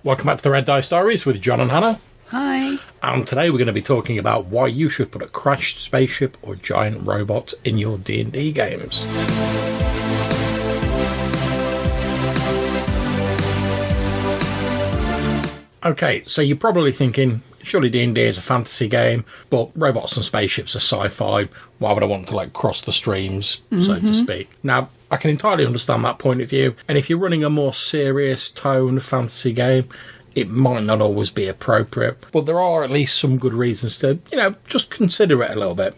Welcome back to the Red Dice Diaries with John and Hannah. Hi. And today we're going to be talking about why you should put a crashed spaceship or giant robot in your D&D games. Okay, so you're probably thinking, surely D&D is a fantasy game, but robots and spaceships are sci-fi. Why would I want to, cross the streams, so to speak? Now, I can entirely understand that point of view, and if you're running a more serious tone fantasy game, it might not always be appropriate, but there are at least some good reasons to, just consider it a little bit.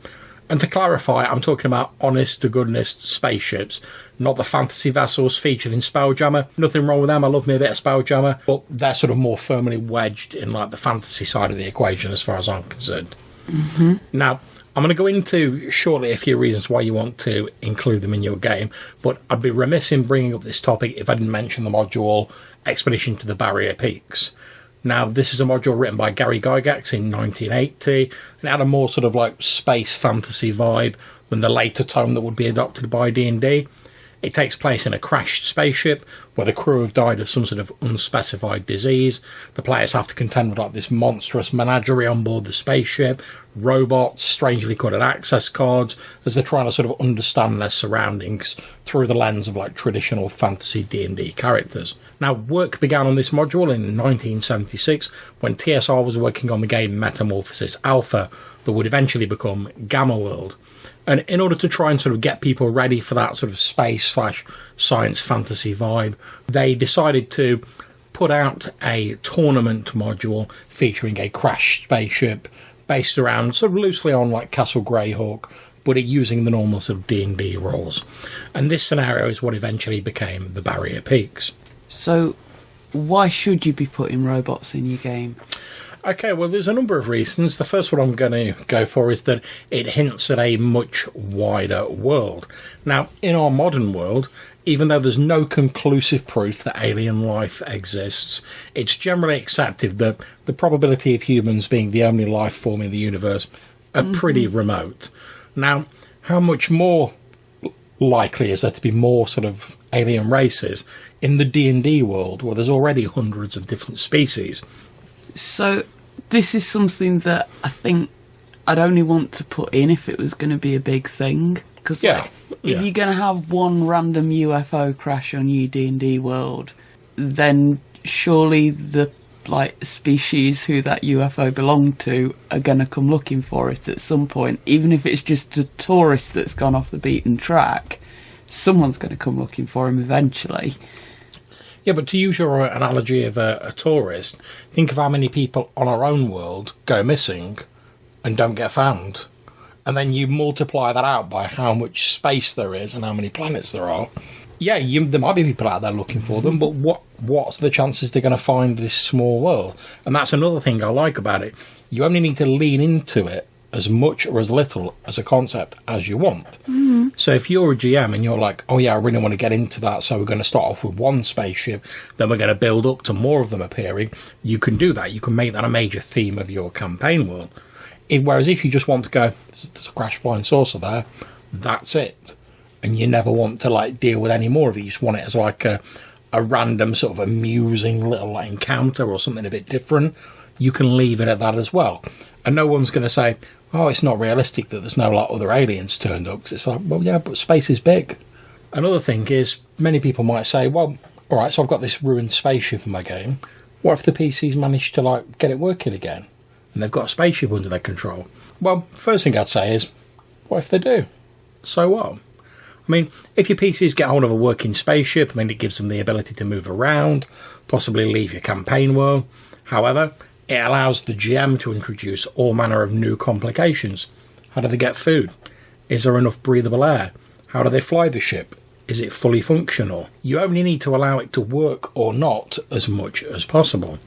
And to clarify, I'm talking about honest-to-goodness spaceships, not the fantasy vessels featured in Spelljammer. Nothing wrong with them, I love me a bit of Spelljammer, but they're sort of more firmly wedged in the fantasy side of the equation as far as I'm concerned. Mm-hmm. Now, I'm going to go into shortly a few reasons why you want to include them in your game, but I'd be remiss in bringing up this topic if I didn't mention the module Expedition to the Barrier Peaks. Now, this is a module written by Gary Gygax in 1980, and it had a more sort of space fantasy vibe than the later tone that would be adopted by D&D. It takes place in a crashed spaceship where the crew have died of some sort of unspecified disease. The players have to contend with this monstrous menagerie on board the spaceship, robots, strangely coloured access cards, as they're trying to sort of understand their surroundings through the lens of traditional fantasy D&D characters. Now, work began on this module in 1976 when TSR was working on the game Metamorphosis Alpha that would eventually become Gamma World. And in order to try and sort of get people ready for that sort of space/science fantasy vibe, they decided to put out a tournament module featuring a crashed spaceship based around sort of loosely on Castle Greyhawk, but it using the normal sort of D&D rules. And this scenario is what eventually became the Barrier Peaks. So, why should you be putting robots in your game? Okay, well, there's a number of reasons. The first one I'm going to go for is that it hints at a much wider world. Now, in our modern world, even though there's no conclusive proof that alien life exists, it's generally accepted that the probability of humans being the only life form in the universe are pretty remote. Now, how much more likely is there to be more sort of alien races in the D&D world where there's already hundreds of different species? So, this is something that I think I'd only want to put in if it was going to be a big thing. Because if you're going to have one random UFO crash on your D&D world, then surely the species who that UFO belonged to are going to come looking for it at some point. Even if it's just a tourist that's gone off the beaten track, someone's going to come looking for him eventually. Yeah, but to use your analogy of a tourist, think of how many people on our own world go missing and don't get found. And then you multiply that out by how much space there is and how many planets there are. Yeah, there might be people out there looking for them, but what's the chances they're going to find this small world? And that's another thing I like about it. You only need to lean into it as much or as little as a concept as you want. Mm-hmm. So if you're a GM and you're like, oh yeah, I really want to get into that, so we're going to start off with one spaceship, then we're going to build up to more of them appearing, you can do that. You can make that a major theme of your campaign world. Whereas if you just want to go, there's a crash flying saucer there, that's it. And you never want to deal with any more of it. You just want it as a random sort of amusing little encounter or something a bit different. You can leave it at that as well. And no one's going to say, oh, it's not realistic that there's no other aliens turned up. Because it's well, yeah, but space is big. Another thing is, many people might say, well, all right, so I've got this ruined spaceship in my game. What if the PCs manage to get it working again? And they've got a spaceship under their control? Well, first thing I'd say is, what if they do? So what? I mean, if your PCs get hold of a working spaceship, it gives them the ability to move around, possibly leave your campaign world. However, it allows the GM to introduce all manner of new complications. How do they get food? Is there enough breathable air? How do they fly the ship? Is it fully functional? You only need to allow it to work or not as much as possible.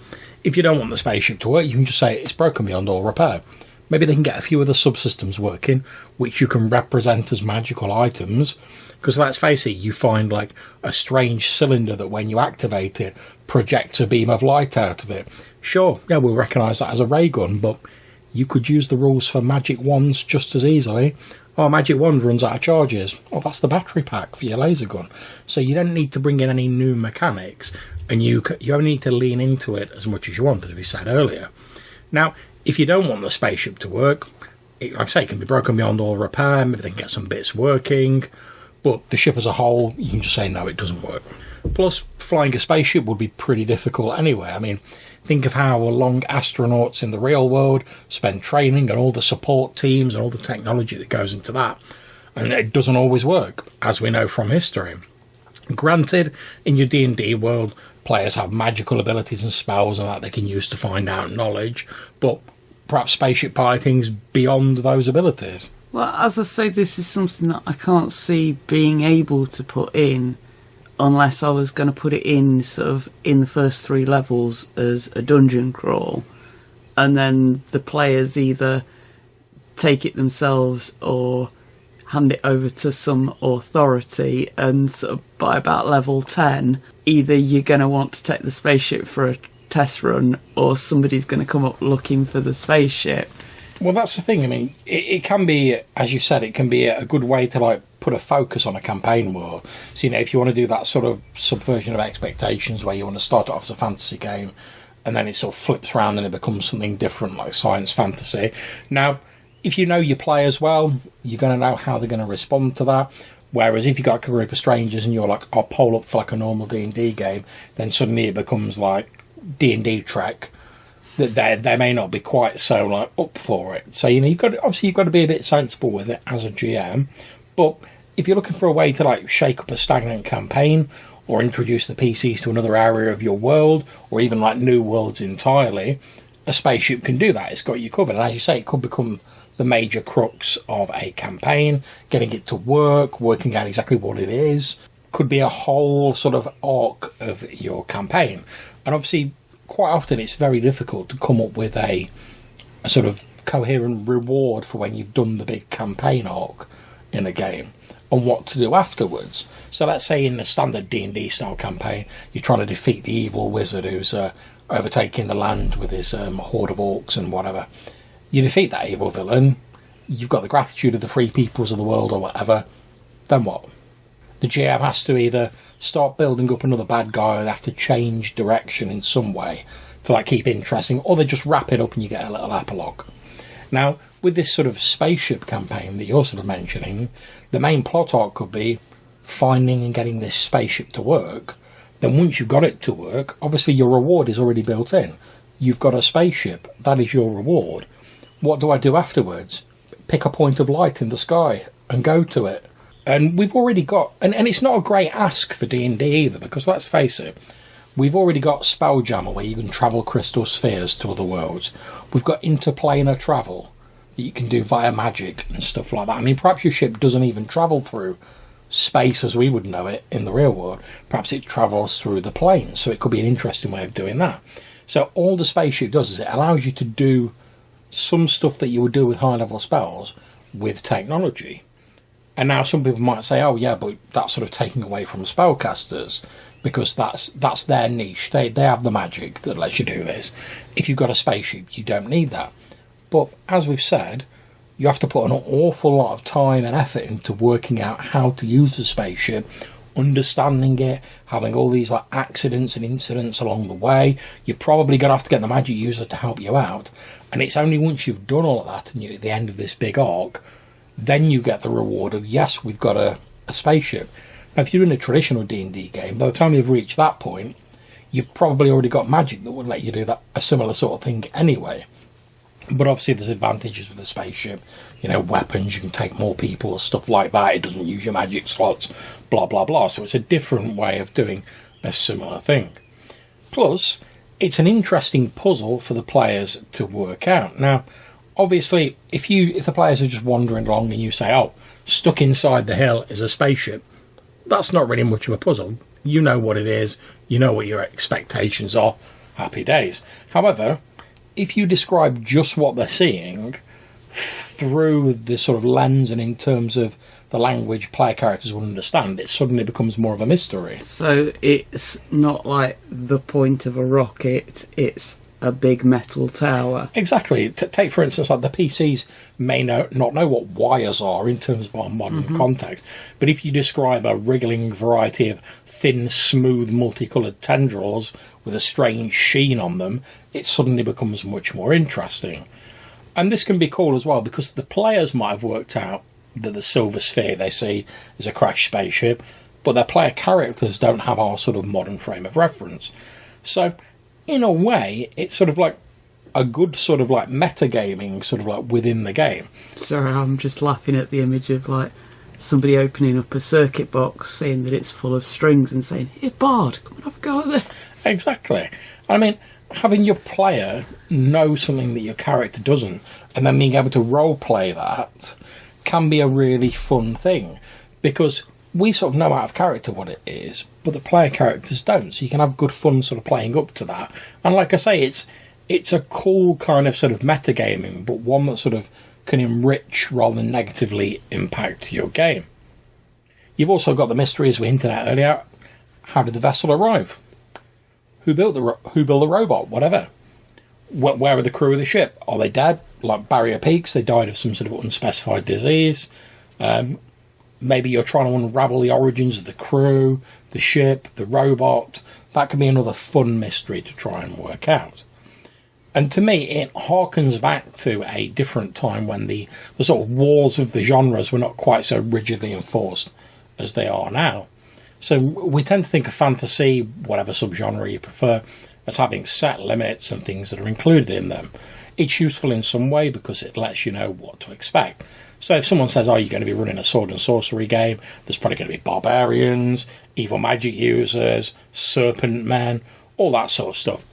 If you don't want the spaceship to work, you can just say it's broken beyond all repair. Maybe they can get a few of the subsystems working, which you can represent as magical items. Because let's face it, you find a strange cylinder that when you activate it, projects a beam of light out of it. Sure, yeah, we'll recognise that as a ray gun, but you could use the rules for magic wands just as easily Oh, Magic Wand runs out of charges. Oh, that's the battery pack for your laser gun. So you don't need to bring in any new mechanics, and you only need to lean into it as much as you want, as we said earlier. Now, if you don't want the spaceship to work, like I say, it can be broken beyond all repair. Maybe they can get some bits working, but the ship as a whole, you can just say no, it doesn't work. Plus, flying a spaceship would be pretty difficult anyway. I mean, think of how long astronauts in the real world spend training and all the support teams and all the technology that goes into that. And it doesn't always work, as we know from history. Granted, in your D&D world, players have magical abilities and spells and that they can use to find out knowledge, but perhaps spaceship piloting's beyond those abilities. Well, as I say, this is something that I can't see being able to put in unless I was going to put it in sort of in the first 3 levels as a dungeon crawl, and then the players either take it themselves or hand it over to some authority, and sort of by about level 10, either you're going to want to take the spaceship for a test run or somebody's going to come up looking for the spaceship. Well, that's the thing. I mean, it can be, as you said, it can be a good way to like put a focus on a campaign world. So, if you want to do that sort of subversion of expectations where you want to start it off as a fantasy game and then it sort of flips around and it becomes something different like science fantasy. Now, if you know your players well, you're going to know how they're going to respond to that. Whereas if you've got a group of strangers and you're like, I'll pole up for like a normal D&D game, then suddenly it becomes like D&D Trek. That they may not be quite so like up for it. So you've got to be a bit sensible with it as a GM. But if you're looking for a way to like shake up a stagnant campaign or introduce the PCs to another area of your world, or even like new worlds entirely, a spaceship can do that. It's got you covered. And as you say, it could become the major crux of a campaign, getting it to work, working out exactly what it is. Could be a whole sort of arc of your campaign. And obviously, quite often it's very difficult to come up with a sort of coherent reward for when you've done the big campaign arc in a game and what to do afterwards. So let's say in the standard D&D style campaign, you're trying to defeat the evil wizard who's overtaking the land with his horde of orcs and whatever. You defeat that evil villain, you've got the gratitude of the free peoples of the world or whatever, then what? The GM has to either start building up another bad guy, or they have to change direction in some way to like keep interesting, or they just wrap it up and you get a little epilogue. Now, with this sort of spaceship campaign that you're sort of mentioning, the main plot arc could be finding and getting this spaceship to work. Then once you've got it to work, obviously your reward is already built in. You've got a spaceship, that is your reward. What do I do afterwards? Pick a point of light in the sky and go to it. And we've already got, and it's not a great ask for D&D either, because let's face it, we've already got Spelljammer where you can travel crystal spheres to other worlds. We've got interplanar travel that you can do via magic and stuff like that. I mean, perhaps your ship doesn't even travel through space as we would know it in the real world. Perhaps it travels through the planes, so it could be an interesting way of doing that. So all the spaceship does is it allows you to do some stuff that you would do with high-level spells with technology. And now some people might say, oh yeah, but that's sort of taking away from spellcasters, because that's their niche. They have the magic that lets you do this. If you've got a spaceship, you don't need that. But as we've said, you have to put an awful lot of time and effort into working out how to use the spaceship, understanding it, having all these like accidents and incidents along the way. You're probably going to have to get the magic user to help you out. And it's only once you've done all of that and you're at the end of this big arc, then you get the reward of, yes, we've got a spaceship. Now, if you're in a traditional D&D game, by the time you've reached that point, you've probably already got magic that would let you do that, a similar sort of thing anyway. But obviously there's advantages with the spaceship. Weapons, you can take more people, stuff like that. It doesn't use your magic slots, blah, blah, blah. So it's a different way of doing a similar thing. Plus, it's an interesting puzzle for the players to work out. Now, obviously, if the players are just wandering along and you say, oh, stuck inside the hill is a spaceship, that's not really much of a puzzle. You know what it is. You know what your expectations are. Happy days. However, if you describe just what they're seeing through the sort of lens and in terms of the language player characters will understand, it suddenly becomes more of a mystery. So it's not like the point of a rocket, it's a big metal tower. Exactly. Take, for instance, like the PCs may not know what wires are in terms of our modern context, but if you describe a wriggling variety of thin, smooth, multicoloured tendrils with a strange sheen on them, it suddenly becomes much more interesting. And this can be cool as well, because the players might have worked out that the silver sphere they see is a crashed spaceship, but their player characters don't have our sort of modern frame of reference. So, in a way, it's sort of like a good sort of like metagaming sort of like within the game. Sorry, I'm just laughing at the image of like somebody opening up a circuit box, seeing that it's full of strings and saying, "Here, Bard, come and have a go at this." Exactly. I mean, having your player know something that your character doesn't, and then being able to role play that can be a really fun thing, because we sort of know out of character what it is, but the player characters don't, so you can have good fun sort of playing up to that. And like I say, it's a cool kind of sort of metagaming, but one that sort of can enrich rather than negatively impact your game. You've also got the mystery, as we hinted at earlier. How did the vessel arrive? Who built the robot? Whatever. Where are the crew of the ship? Are they dead? Like Barrier Peaks, they died of some sort of unspecified disease. Maybe you're trying to unravel the origins of the crew, the ship, the robot. That could be another fun mystery to try and work out. And to me, it harkens back to a different time when the sort of wars of the genres were not quite so rigidly enforced as they are now. So we tend to think of fantasy, whatever subgenre you prefer, as having set limits and things that are included in them. It's useful in some way because it lets you know what to expect. So if someone says, "Oh, you're going to be running a sword and sorcery game," there's probably going to be barbarians, evil magic users, serpent men, all that sort of stuff.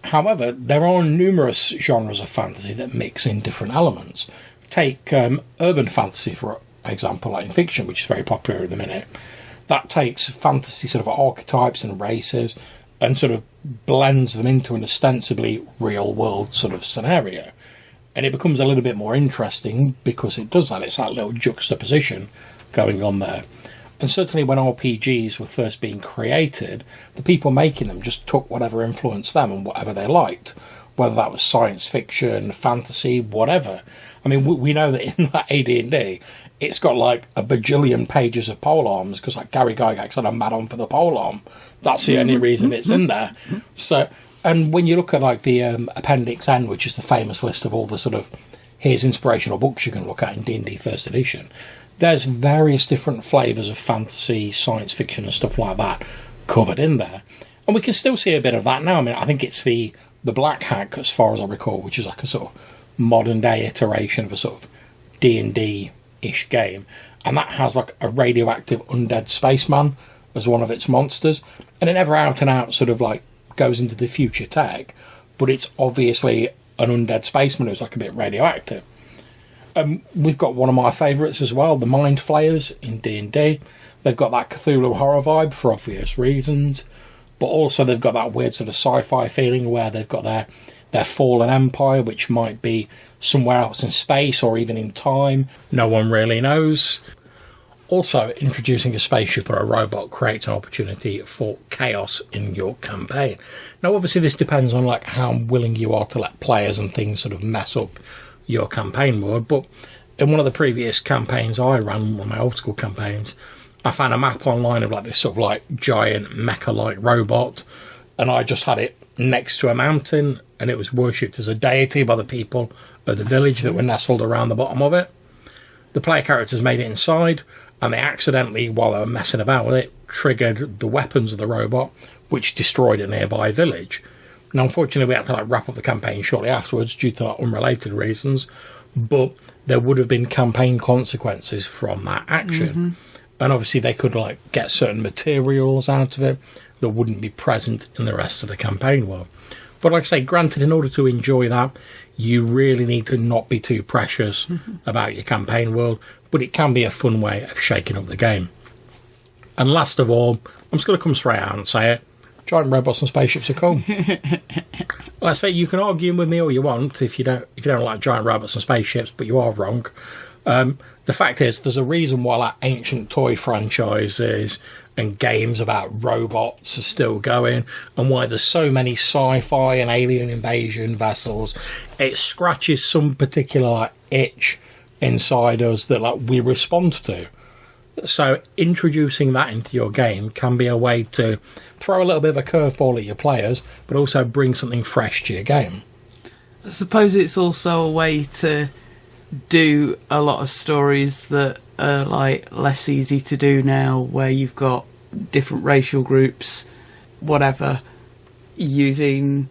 However, there are numerous genres of fantasy that mix in different elements. Take urban fantasy, for example, like in fiction, which is very popular at the minute. That takes fantasy sort of archetypes and races and sort of blends them into an ostensibly real-world sort of scenario. And it becomes a little bit more interesting because it does that. It's that little juxtaposition going on there. And certainly when RPGs were first being created, the people making them just took whatever influenced them and whatever they liked, whether that was science fiction, fantasy, whatever. I mean, we know that in that AD&D, it's got like a bajillion pages of polearms because like Gary Gygax had a mad on for the polearm. That's the only reason it's in there. So, and when you look at like the Appendix N, which is the famous list of all the sort of here's inspirational books you can look at in D&D First Edition, there's various different flavours of fantasy, science fiction and stuff like that covered in there. And we can still see a bit of that now. I mean, I think it's the Black Hack, as far as I recall, which is like a sort of modern day iteration of a sort of D&D-ish game. And that has like a radioactive undead spaceman as one of its monsters. And it never out and out sort of like goes into the future tech, but it's obviously an undead spaceman who's like a bit radioactive. We've got one of my favourites as well, the Mind Flayers in D&D. They've got that Cthulhu horror vibe for obvious reasons, but also they've got that weird sort of sci-fi feeling where they've got their fallen empire, which might be somewhere else in space or even in time. No one really knows. Also, introducing a spaceship or a robot creates an opportunity for chaos in your campaign. Now, obviously, this depends on like how willing you are to let players and things sort of mess up your campaign world. But in one of the previous campaigns I ran, one of my old school campaigns, I found a map online of like this sort of like giant mecha-like robot, and I just had it next to a mountain, and it was worshipped as a deity by the people of the village that were nestled around the bottom of it. The player characters made it inside, and they accidentally, while they were messing about with it, triggered the weapons of the robot, which destroyed a nearby village. Now, unfortunately, we had to like wrap up the campaign shortly afterwards due to like, unrelated reasons, but there would have been campaign consequences from that action. Mm-hmm. And obviously, they could like get certain materials out of it that wouldn't be present in the rest of the campaign world. But like I say, granted, in order to enjoy that, you really need to not be too precious about your campaign world, but it can be a fun way of shaking up the game. And last of all, I'm just going to come straight out and say it, giant robots and spaceships are cool. Let's say you can argue with me all you want if you don't like giant robots and spaceships, but you are wrong. The fact is, there's a reason why like ancient toy franchises and games about robots are still going, and why there's so many sci-fi and alien invasion vessels. It scratches some particular like, itch inside us that like we respond to. So introducing that into your game can be a way to throw a little bit of a curveball at your players, but also bring something fresh to your game. I suppose it's also a way to do a lot of stories that are like less easy to do now, where you've got different racial groups, whatever, using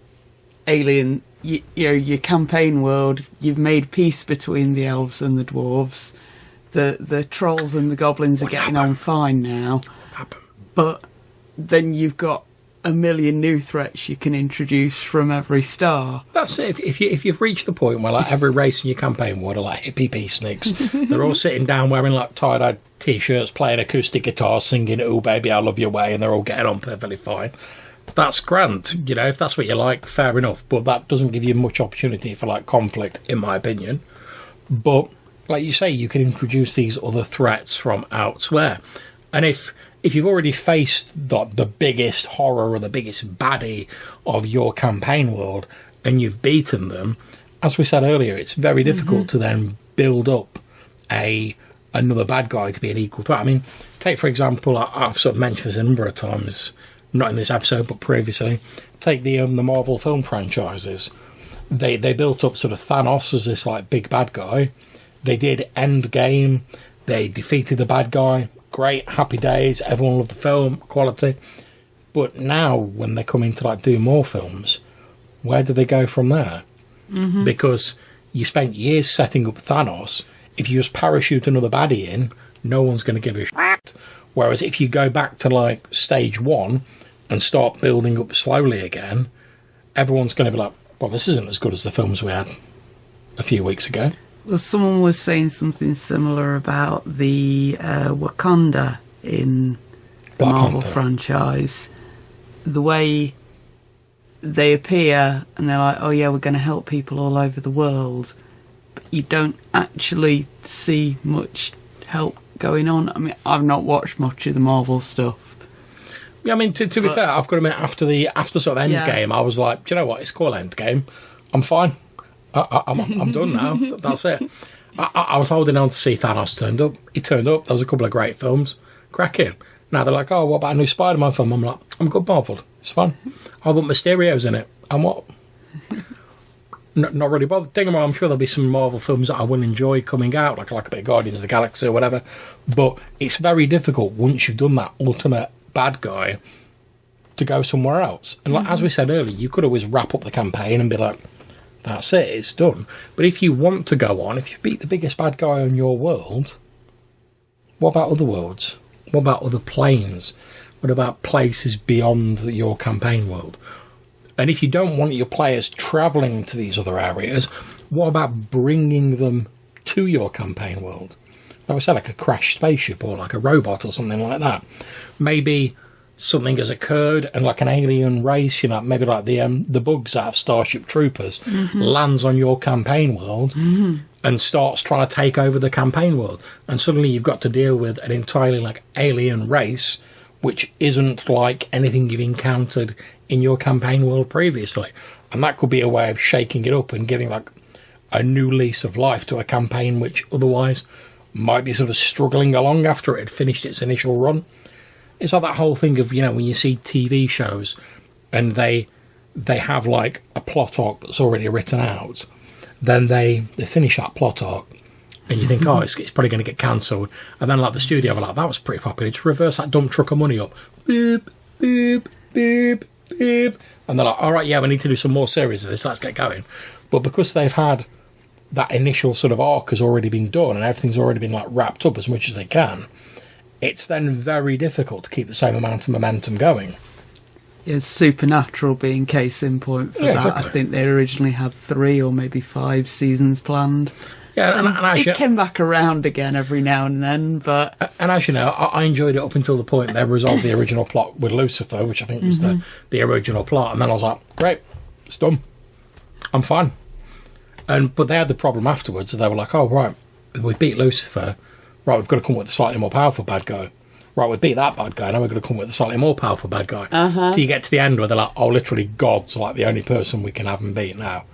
alien. You know, your campaign world, you've made peace between the elves and the dwarves. The trolls and the goblins are getting on fine now. But then you've got a million new threats you can introduce from every star. That's it. If you've reached the point where like every race in your campaign world are like hippie peaceniks, they're all sitting down wearing like tie-dye t-shirts, playing acoustic guitars, singing "Oh baby, I love your way," and they're all getting on perfectly fine. That's grand, you know, if that's what you like, fair enough. But that doesn't give you much opportunity for like conflict, in my opinion. But like you say, you can introduce these other threats from elsewhere. And if you've already faced the biggest horror or the biggest baddie of your campaign world and you've beaten them, as we said earlier, it's very difficult to then build up another bad guy to be an equal threat. I mean, take, for example, I've sort of mentioned this a number of times, not in this episode, but previously, take the Marvel film franchises. They built up sort of Thanos as this like big bad guy. They did Endgame. They defeated the bad guy. Great, happy days. Everyone loved the film, quality. But now, when they come in to like do more films, where do they go from there? Because you spent years setting up Thanos. If you just parachute another baddie in, no one's going to give a shit. Whereas if you go back to like stage one and start building up slowly again, everyone's going to be like, well, this isn't as good as the films we had a few weeks ago. Well, someone was saying something similar about the Wakanda in the Marvel franchise. The way they appear and they're like, oh yeah, we're going to help people all over the world. But you don't actually see much help going on. I mean, I've not watched much of the Marvel stuff. Yeah, I mean, to be fair, I've got to admit, after sort of Endgame, I was like, do you know what? It's called Endgame. I'm fine. I'm done now. That's it. I was holding on to see Thanos turned up. He turned up. There was a couple of great films. Cracking. Now they're like, oh, what about a new Spider-Man film? I'm like, I'm good, Marvel. It's fine. Oh, but Mysterio's in it. And what? Not really bothered. I'm sure there'll be some Marvel films that I will enjoy coming out, like a bit of Guardians of the Galaxy or whatever. But it's very difficult once you've done that ultimate bad guy to go somewhere else. And like, as we said earlier, you could always wrap up the campaign and be like, that's it, it's done. But if you want to go on, if you beat the biggest bad guy in your world, what about other worlds? What about other planes? What about places beyond your campaign world? And if you don't want your players travelling to these other areas, what about bringing them to your campaign world? Like I said, like a crashed spaceship or like a robot or something like that. Maybe something has occurred and like an alien race, you know, maybe like the bugs out of Starship Troopers lands on your campaign world and starts trying to take over the campaign world. And suddenly you've got to deal with an entirely like alien race which isn't like anything you've encountered in your campaign world previously. And that could be a way of shaking it up and giving like a new lease of life to a campaign which otherwise might be sort of struggling along after it had finished its initial run. It's like that whole thing of, you know, when you see TV shows and they have like a plot arc that's already written out, then they finish that plot arc and you think, oh, it's probably going to get cancelled. And then like the studio are like, that was pretty popular. Just reverse that dump truck of money up. Beep, beep, beep, beep. And they're like, all right, yeah, we need to do some more series of this. Let's get going. But because they've had that initial sort of arc has already been done and everything's already been like wrapped up as much as they can, it's then very difficult to keep the same amount of momentum going. It's Supernatural being case in point for that. Exactly. I think they originally had 3 or maybe 5 seasons planned. Yeah, and it came back around again every now and then, but... And as you know, I enjoyed it up until the point they resolved the original plot with Lucifer, which I think was the original plot, and then I was like, great, it's done. I'm fine. But they had the problem afterwards, so they were like, oh, right, we beat Lucifer. Right, we've got to come up with a slightly more powerful bad guy. Right, we beat that bad guy. Now we've got to come up with a slightly more powerful bad guy. Till you get to the end where they're like, oh, literally, God's like the only person we can have and beat now.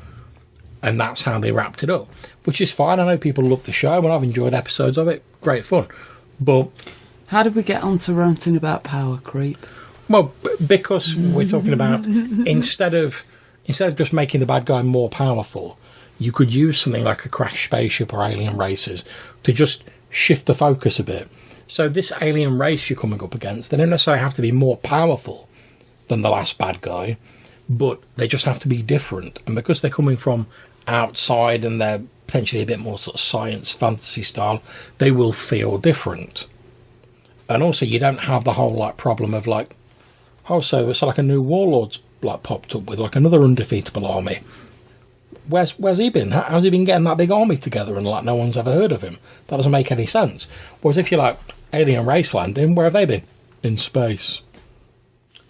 And that's how they wrapped it up, which is fine. I know people love the show, and I've enjoyed episodes of it. Great fun. But how did we get on to ranting about power creep? Well, because we're talking about instead of just making the bad guy more powerful, you could use something like a crashed spaceship or alien races to just shift the focus a bit. So this alien race you're coming up against, they don't necessarily have to be more powerful than the last bad guy, but they just have to be different. And because they're coming from outside and they're potentially a bit more sort of science fantasy style, they will feel different. And also you don't have the whole like problem of like, oh, so it's like a new warlord's like popped up with like another undefeatable army. Where's he been? How's he been getting that big army together and like no one's ever heard of him? That doesn't make any sense. Whereas if you're like alien race landing, where have they been? In space.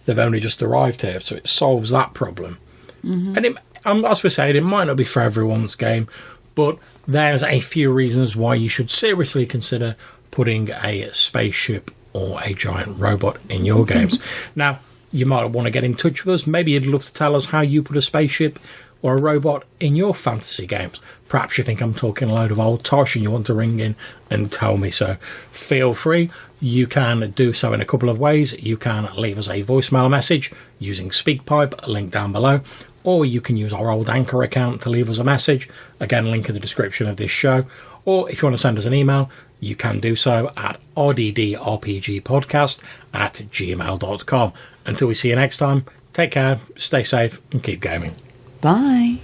They've only just arrived here, so it solves that problem. And as we're saying, it might not be for everyone's game, but there's a few reasons why you should seriously consider putting a spaceship or a giant robot in your games. Now, you might want to get in touch with us. Maybe you'd love to tell us how you put a spaceship or a robot in your fantasy games. Perhaps you think I'm talking a load of old tosh and you want to ring in and tell me so. Feel free. You can do so in a couple of ways. You can leave us a voicemail message using SpeakPipe, link down below, or you can use our old Anchor account to leave us a message. Again, link in the description of this show. Or if you want to send us an email, you can do so at rddrpgpodcast@gmail.com. Until we see you next time, take care, stay safe, and keep gaming. Bye.